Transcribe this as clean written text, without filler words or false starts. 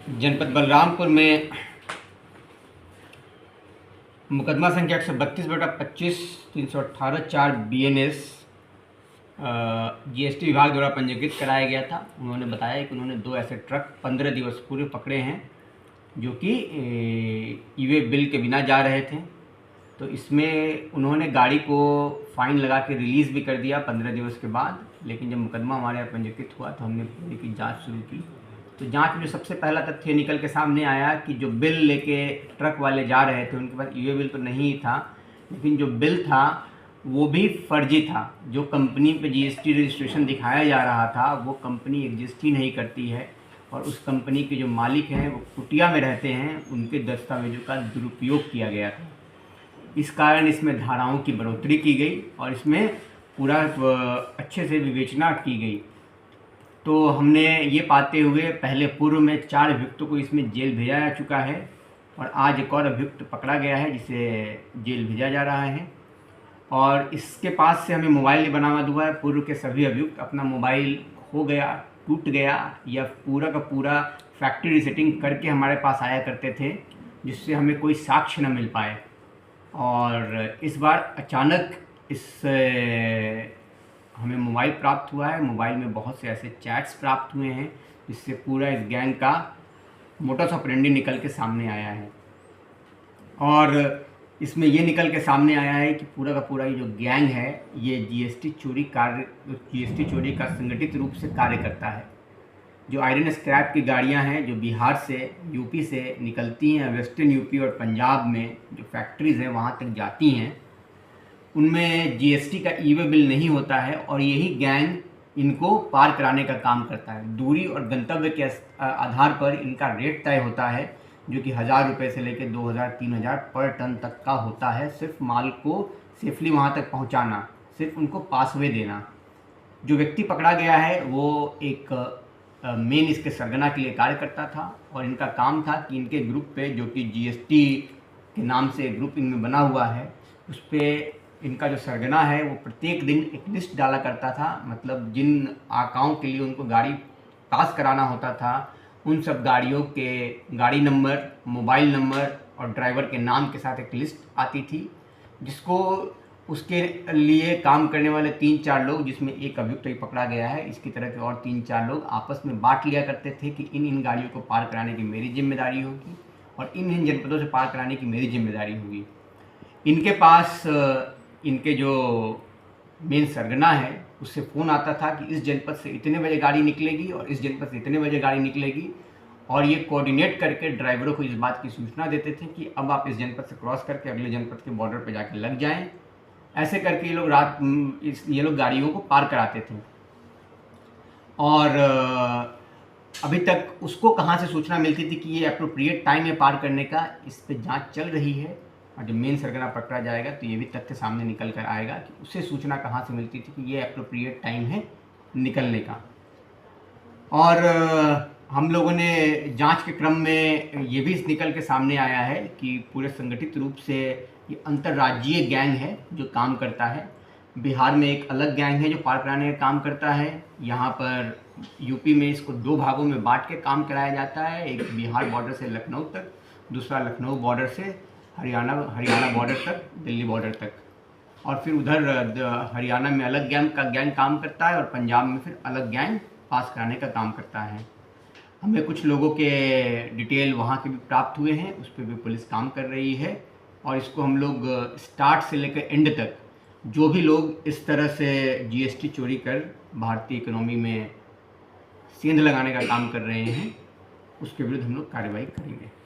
जनपद बलरामपुर में मुकदमा संख्या 132/25 318/4 BNS GST विभाग द्वारा पंजीकृत कराया गया था। उन्होंने बताया कि उन्होंने 2 ऐसे ट्रक 15 दिवस पूर्व पकड़े हैं जो कि ई-वे बिल के बिना जा रहे थे। तो इसमें उन्होंने गाड़ी को फ़ाइन लगा के रिलीज़ भी कर दिया 15 दिवस के बाद। लेकिन जब मुकदमा हमारे यहाँ पंजीकृत हुआ तो हमने पूरी की जांच शुरू की। तो जांच में जो सबसे पहला तथ्य निकल के सामने आया कि जो बिल लेके ट्रक वाले जा रहे थे उनके पास ई-वे बिल तो नहीं था, लेकिन जो बिल था वो भी फर्जी था। जो कंपनी पे GST रजिस्ट्रेशन दिखाया जा रहा था वो कंपनी एग्जिस्ट ही नहीं करती है, और उस कंपनी के जो मालिक हैं वो कुटिया में रहते हैं, उनके दस्तावेजों का दुरुपयोग किया गया था। इस कारण इसमें धाराओं की बढ़ोतरी की गई और इसमें पूरा अच्छे से विवेचना की गई। तो हमने ये पाते हुए पहले पूर्व में 4 अभियुक्तों को इसमें जेल भेजा जा चुका है और आज एक और अभियुक्त पकड़ा गया है जिसे जेल भेजा जा रहा है। और इसके पास से हमें मोबाइल बरामद हुआ है। पूर्व के सभी अभियुक्त अपना मोबाइल खो गया, टूट गया या पूरा का पूरा फैक्ट्री रीसेटिंग करके हमारे पास आया करते थे, जिससे हमें कोई साक्ष्य न मिल पाए। और इस बार अचानक हमें मोबाइल प्राप्त हुआ है। मोबाइल में बहुत से ऐसे चैट्स प्राप्त हुए हैं जिससे पूरा इस गैंग का मोटस ऑपरेंडी निकल के सामने आया है। और इसमें ये निकल के सामने आया है कि पूरा का पूरा ये जो गैंग है ये GST चोरी का संगठित रूप से कार्य करता है। जो आयरन स्क्रैप की गाड़ियां हैं जो बिहार से, यूपी से निकलती हैं, वेस्टर्न यूपी और पंजाब में जो फैक्ट्रीज़ हैं वहाँ तक जाती हैं, उनमें GST का ई-वे बिल नहीं होता है और यही गैंग इनको पार कराने का काम करता है। दूरी और गंतव्य के आधार पर इनका रेट तय होता है जो कि 1000 रुपये से लेकर 2000-3000 पर टन तक का होता है। सिर्फ माल को सेफली वहाँ तक पहुँचाना, सिर्फ उनको पासवे देना। जो व्यक्ति पकड़ा गया है वो एक मेन इसके सरगना के लिए कार्य करता था और इनका काम था कि इनके ग्रुप पे जो कि GST के नाम से ग्रुप इनमें बना हुआ है उस पर इनका जो सरगना है वो प्रत्येक दिन एक लिस्ट डाला करता था। मतलब जिन आकाओं के लिए उनको गाड़ी पास कराना होता था उन सब गाड़ियों के गाड़ी नंबर, मोबाइल नंबर और ड्राइवर के नाम के साथ एक लिस्ट आती थी, जिसको उसके लिए काम करने वाले 3-4 लोग, जिसमें एक अभियुक्त ही पकड़ा गया है, इसकी तरह के और 3-4 लोग आपस में बांट लिया करते थे कि इन गाड़ियों को पार कराने की मेरी जिम्मेदारी होगी और इन जनपदों से पार कराने की मेरी जिम्मेदारी होगी। इनके पास इनके जो मेन सरगना है उससे फ़ोन आता था कि इस जनपद से इतने बजे गाड़ी निकलेगी और इस जनपद से इतने बजे गाड़ी निकलेगी, और ये कोऑर्डिनेट करके ड्राइवरों को इस बात की सूचना देते थे कि अब आप इस जनपद से क्रॉस करके अगले जनपद के बॉर्डर पर जाके लग जाएं। ऐसे करके ये लोग गाड़ियों को पार कराते थे। और अभी तक उसको कहाँ से सूचना मिलती थी कि ये एप्रोप्रिएट टाइम है पार करने का, इस पर जांच चल रही है। और जब मेन सरगना पकड़ा जाएगा तो ये भी तथ्य सामने निकल कर आएगा कि उसे सूचना कहाँ से मिलती थी कि ये एप्रोप्रिएट टाइम है निकलने का। और हम लोगों ने जांच के क्रम में ये भी निकल के सामने आया है कि पूरे संगठित रूप से ये अंतर्राज्यीय गैंग है जो काम करता है। बिहार में एक अलग गैंग है जो पार कराने का काम करता है। यहाँ पर यूपी में इसको 2 भागों में बांट के काम कराया जाता है, एक बिहार बॉर्डर से लखनऊ तक, दूसरा लखनऊ बॉर्डर से हरियाणा बॉर्डर तक, दिल्ली बॉर्डर तक। और फिर उधर हरियाणा में अलग गैंग काम करता है और पंजाब में फिर अलग गैंग पास कराने का काम करता है। हमें कुछ लोगों के डिटेल वहाँ के भी प्राप्त हुए हैं, उस पर भी पुलिस काम कर रही है। और इसको हम लोग स्टार्ट से लेकर एंड तक जो भी लोग इस तरह से GST चोरी कर भारतीय इकोनॉमी में सेंध लगाने का काम कर रहे हैं उसके विरुद्ध हम लोग कार्रवाई करेंगे।